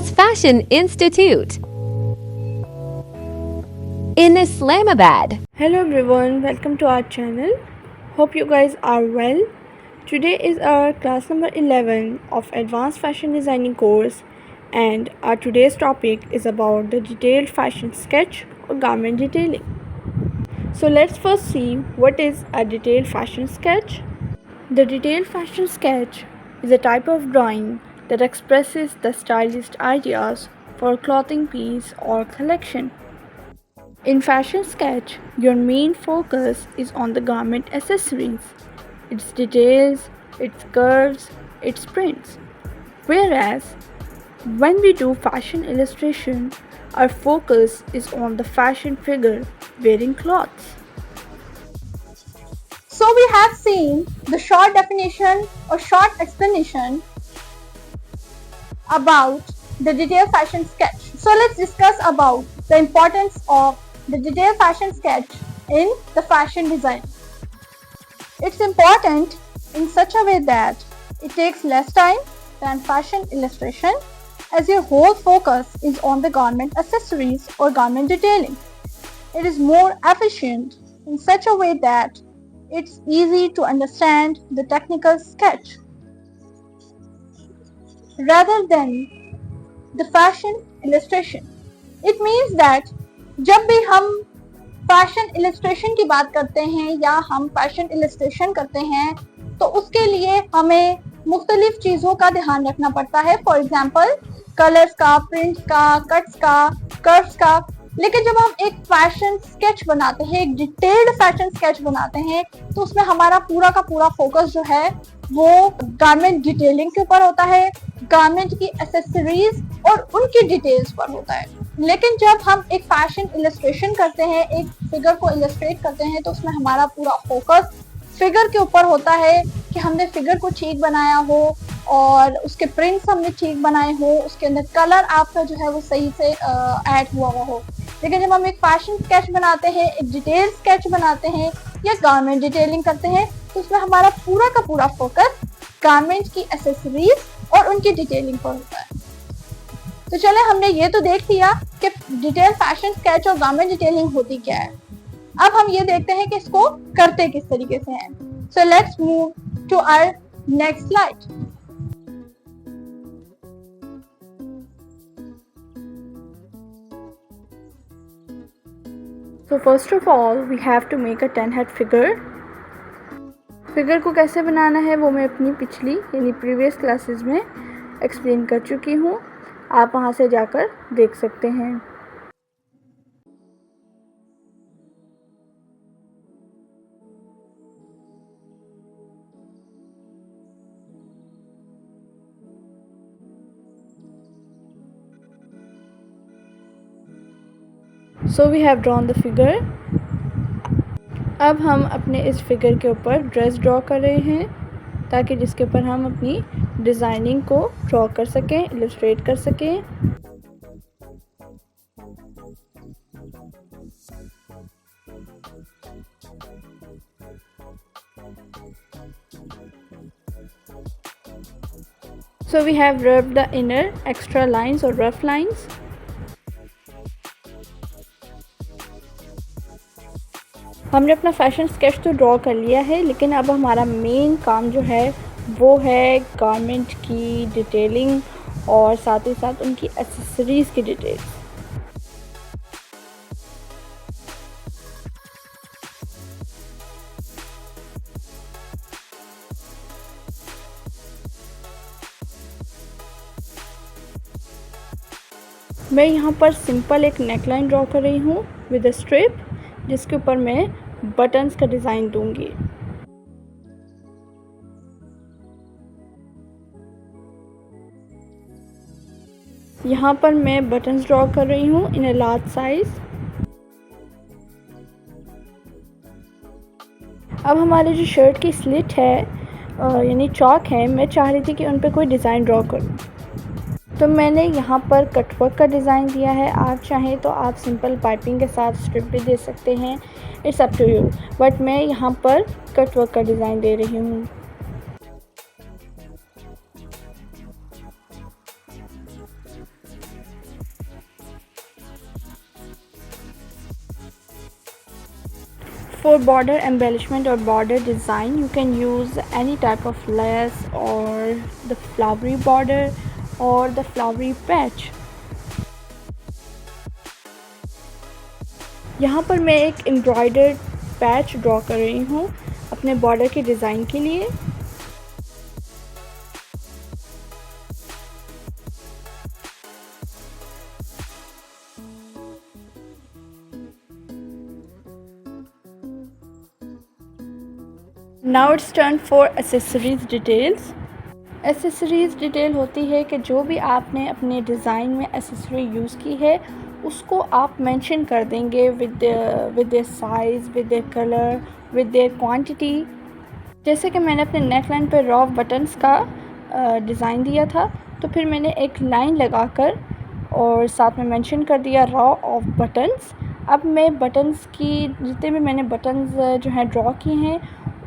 as Fashion Institute in Islamabad. Hello everyone, welcome to our channel. Hope you guys are well. Today is our class number 11 of Advanced Fashion Designing course, and our today's topic is about the detailed fashion sketch or garment detailing. So let's first see what is a detailed fashion sketch. The detailed fashion sketch is a type of drawing that expresses the stylist ideas for a clothing piece or collection. In fashion sketch, your main focus is on the garment accessories, its details, its curves, its prints. Whereas, when we do fashion illustration, our focus is on the fashion figure wearing clothes. So we have seen the short definition or short explanation about the detailed fashion sketch. So let's discuss about the importance of the detailed fashion sketch in the fashion design. It's important in such a way that it takes less time than fashion illustration, as your whole focus is on the garment accessories or garment detailing. It is more efficient in such a way that it's easy to understand the technical sketch rather than the fashion illustration. It means that जब भी हम fashion illustration की बात करते हैं या हम fashion illustration करते हैं तो उसके लिए हमें मुख्तलिफ चीज़ों का ध्यान रखना पड़ता है. फॉर एग्जाम्पल कलर्स का, प्रिंट्स का, कट्स का, कर्व्स का. लेकिन जब हम एक फैशन स्केच बनाते हैं, एक डिटेल्ड फैशन स्केच बनाते हैं, तो उसमें हमारा पूरा का पूरा फोकस जो है वो गारमेंट डिटेलिंग के ऊपर होता है, गारमेंट की एसेसरीज और उनकी डिटेल्स पर होता है. लेकिन जब हम एक फैशन इलस्ट्रेशन करते हैं, एक फिगर को इलस्ट्रेट करते हैं, तो उसमें हमारा पूरा फोकस फिगर के ऊपर होता है कि हमने फिगर को ठीक बनाया हो और उसके प्रिंट्स हमने ठीक बनाए हो, उसके अंदर कलर आपका जो है वो सही से ऐड हुआ हो. लेकिन जब हम एक फैशन स्केच बनाते हैं, एक डिटेल स्केच बनाते हैं या गारमेंट डिटेलिंग करते हैं, तो उसमें हमारा पूरा का पूरा फोकस गारमेंट की एसेसरीज और उनकी डिटेलिंग पर होता है. तो चले, हमने ये तो देख लिया कि डिटेल फैशन स्केच और गारमेंट डिटेलिंग होती क्या है. अब हम ये देखते हैं कि इसको करते किस तरीके से हैं. So let's move to our next slide. So first of all, we have to make a 10 head figure. Figure को कैसे बनाना है वो मैं अपनी पिछली यानी प्रीवियस क्लासेस में एक्सप्लेन कर चुकी हूँ. आप वहाँ से जाकर देख सकते हैं. So we have drawn the figure. अब हम अपने इस फिगर के ऊपर ड्रेस ड्रॉ कर रहे हैं ताकि जिसके ऊपर हम अपनी डिज़ाइनिंग को ड्रॉ कर सकें, इलस्ट्रेट कर सकें. So we have rubbed the inner extra lines or rough lines. हमने अपना फैशन स्केच तो ड्रॉ कर लिया है, लेकिन अब हमारा मेन काम जो है वो है गारमेंट की डिटेलिंग और साथ ही साथ उनकी एक्सेसरीज़ की डिटेल्स. मैं यहाँ पर सिंपल एक नेकलाइन ड्रॉ कर रही हूँ विद अ स्ट्रिप, जिसके ऊपर मैं बटन्स का डिज़ाइन दूंगी. यहाँ पर मैं बटन्स ड्रॉ कर रही हूँ इन अ लार्ज साइज. अब हमारे जो शर्ट की स्लिट है यानी चौक है, मैं चाह रही थी कि उन पर कोई डिज़ाइन ड्रॉ करूँ, तो मैंने यहाँ पर कटवर्क का डिज़ाइन दिया है. आप चाहें तो आप सिंपल पाइपिंग के साथ स्ट्रिप भी दे सकते हैं, it's up to you, but मैं यहाँ पर कटवर्क का डिज़ाइन दे रही हूँ. For border embellishment or border design, you can use any type of lace or the flowery border or the flowery patch. यहाँ पर मैं एक एम्ब्रॉयडर्ड पैच ड्रॉ कर रही हूँ अपने बॉर्डर के डिज़ाइन के लिए। Now it's turn for accessories details. Accessories detail होती है कि जो भी आपने अपने डिज़ाइन में एसेसरी यूज़ की है उसको आप मेंशन कर देंगे with their size, with their colour, with their quantity. जैसे कि मैंने अपने नेक लाइन पर रॉ बटन्स का डिज़ाइन दिया था, तो फिर मैंने एक लाइन लगाकर और साथ में मेंशन कर दिया रॉ ऑफ बटन्स। अब मैं बटन्स की जितने भी मैंने बटन्स जो हैं ड्रॉ किए हैं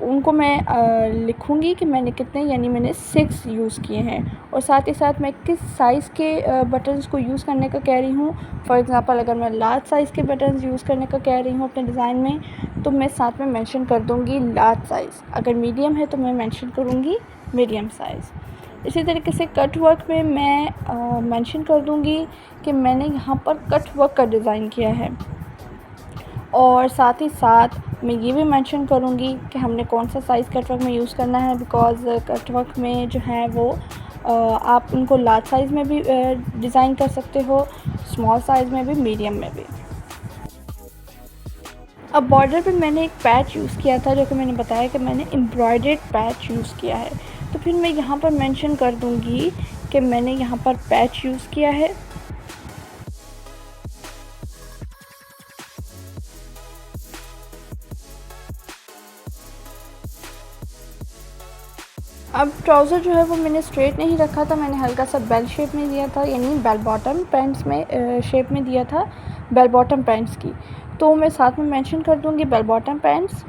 उनको मैं लिखूँगी कि मैंने कितने, यानी मैंने 6 यूज़ किए हैं। और साथ ही साथ मैं किस साइज़ के बटन्स को यूज़ करने का कह रही हूँ। फॉर एग्ज़ाम्पल अगर मैं लार्ज साइज़ के बटन्स यूज़ करने का कह रही हूँ अपने डिज़ाइन में, तो मैं साथ में मेंशन कर दूँगी लार्ज साइज़। अगर मीडियम है तो मैं मेंशन करूँगी मीडियम साइज़। इसी तरीके से कट वर्क में मैं मेंशन कर दूँगी कि मैंने यहाँ पर कट वर्क का डिज़ाइन किया है। और साथ ही साथ मैं ये भी मेंशन करूँगी कि हमने कौन सा साइज़ कट वर्क में यूज़ करना है, बिकॉज़ कट वर्क में जो है वो आप उनको लार्ज साइज़ में भी डिज़ाइन कर सकते हो, स्मॉल साइज़ में भी, मीडियम में भी। अब बॉर्डर पे मैंने एक पैच यूज़ किया था, जो कि मैंने बताया कि मैंने एम्ब्रॉयडर्ड पैच यूज़ किया है, तो फिर मैं यहाँ पर मेंशन कर दूँगी कि मैंने यहाँ पर पैच यूज़ किया है। अब ट्राउज़र जो है वो मैंने स्ट्रेट नहीं रखा था, मैंने हल्का सा बेल शेप में दिया था, यानी बेल बॉटम पैंट्स में शेप में दिया था, बेल बॉटम पैंट्स की। तो मैं साथ में मेंशन कर दूँगी बेल बॉटम पैंट्स।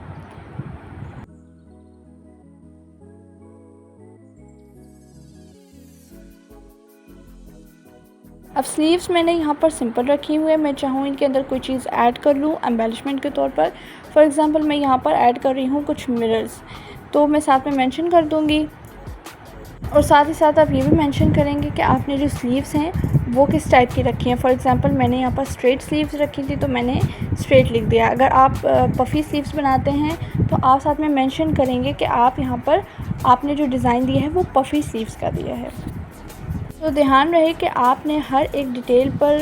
अब स्लीव्स मैंने यहाँ पर सिंपल रखी हुई है, मैं चाहूँ इनके अंदर कोई चीज़ ऐड कर लूँ एम्बेलिशमेंट के तौर पर। फॉर एग्ज़ाम्पल मैं यहाँ पर ऐड कर रही हूँ कुछ मिरर्स, तो मैं साथ में मेंशन कर दूँगी। और साथ ही साथ आप ये भी मेंशन करेंगे कि आपने जो स्लीव्स हैं वो किस टाइप की रखी हैं। फॉर एग्ज़ाम्पल मैंने यहाँ पर स्ट्रेट स्लीव्स रखी थी, तो मैंने स्ट्रेट लिख दिया। अगर आप पफ़ी स्लीव्स बनाते हैं तो आप साथ में मेंशन करेंगे कि आप यहाँ पर आपने जो डिज़ाइन दिया है वो पफ़ी स्लीव्स का दिया है। तो ध्यान रहे कि आपने हर एक डिटेल पर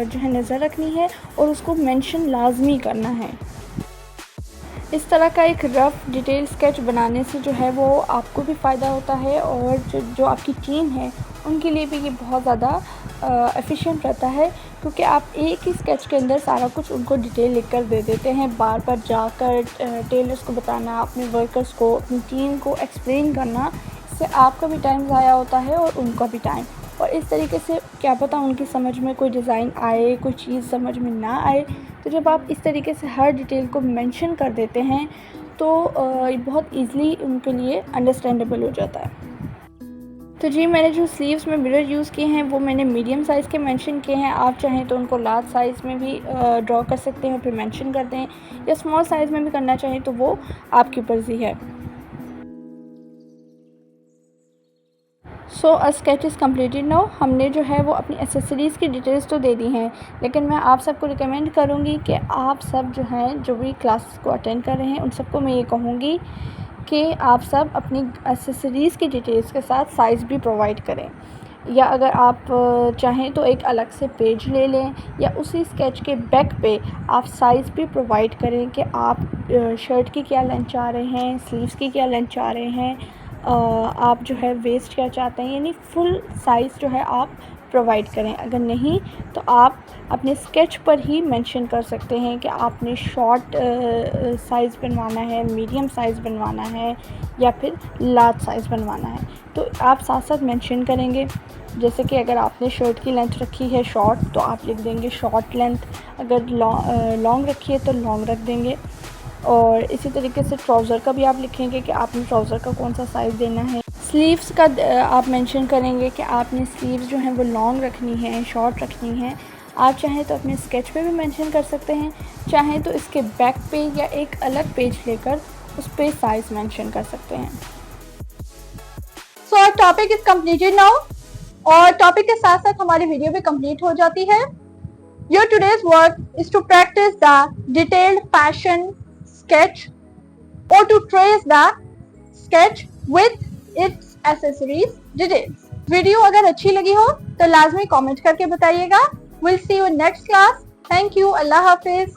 जो है नज़र रखनी है और उसको मेंशन लाजमी करना है। इस तरह का एक रफ़ डिटेल स्केच बनाने से जो है वो आपको भी फ़ायदा होता है और जो आपकी टीम है उनके लिए भी ये बहुत ज़्यादा एफिशिएंट रहता है, क्योंकि आप एक ही स्केच के अंदर सारा कुछ उनको डिटेल लिख कर दे देते हैं। बार बार जाकर टेलर्स को बताना, अपने वर्कर्स को, अपनी टीम को एक्सप्लेन करना, इससे आपका भी टाइम ज़ाया होता है और उनका भी टाइम। और इस तरीके से क्या पता उनकी समझ में कोई डिज़ाइन आए, कोई चीज़ समझ में ना आए। तो जब आप इस तरीके से हर डिटेल को मेंशन कर देते हैं तो ये बहुत ईज़िली उनके लिए अंडरस्टैंडेबल हो जाता है। तो जी, मैंने जो स्लीव्स में मिरर यूज़ किए हैं वो मैंने मीडियम साइज़ के मेंशन किए हैं। आप चाहें तो उनको लार्ज साइज़ में भी ड्रॉ कर सकते हैं, फिर मेंशन कर दें, या स्मॉल साइज़ में भी करना चाहें तो वो आपकी मर्ज़ी है। So a sketch is completed now. हमने जो है वो अपनी एसेसरीज़ की डिटेल्स तो दे दी हैं, लेकिन मैं आप सबको रिकमेंड करूँगी कि आप सब जो हैं, जो भी क्लासेस को अटेंड कर रहे हैं, उन सबको मैं ये कहूँगी कि आप सब अपनी एसेसरीज़ की डिटेल्स के साथ साइज़ भी प्रोवाइड करें, या अगर आप चाहें तो एक अलग से पेज ले लें, या उसी स्केच के बैक पे आप साइज़ भी प्रोवाइड करें कि आप शर्ट की क्या लेंथ चाह रहे हैं, स्लीव्स की क्या लेंथ चाह रहे हैं, आप जो है वेस्ट क्या चाहते हैं, यानी फुल साइज़ जो है आप प्रोवाइड करें। अगर नहीं तो आप अपने स्केच पर ही मेंशन कर सकते हैं कि आपने शॉर्ट साइज़ बनवाना है, मीडियम साइज़ बनवाना है, या फिर लार्ज साइज़ बनवाना है। तो आप साथ साथ मेंशन करेंगे। जैसे कि अगर आपने शर्ट की लेंथ रखी है शॉर्ट, तो आप लिख देंगे शॉर्ट लेंथ, अगर लॉन्ग रखी है तो लॉन्ग रख देंगे। और इसी तरीके से ट्राउज़र का भी आप लिखेंगे कि आपने ट्राउज़र का कौन सा साइज़ देना है। स्लीव्स का आप मेंशन करेंगे कि आपने स्लीव्स जो हैं वो लॉन्ग रखनी है, शॉर्ट रखनी है। आप चाहें तो अपने स्केच पे भी मेंशन कर सकते हैं, चाहें तो इसके बैक पे या एक अलग पेज लेकर उस पर साइज़ मेंशन कर सकते हैं। So our topic is completed now, और टॉपिक के साथ साथ हमारी वीडियो भी कंप्लीट हो जाती है। Your today's work is to practice the detailed fashion sketch or to trace the sketch with its accessories details. Video अगर अच्छी लगी हो तो लाजमी कमेंट करके बताइएगा। We'll see you in next class. Thank you. Allah Hafiz.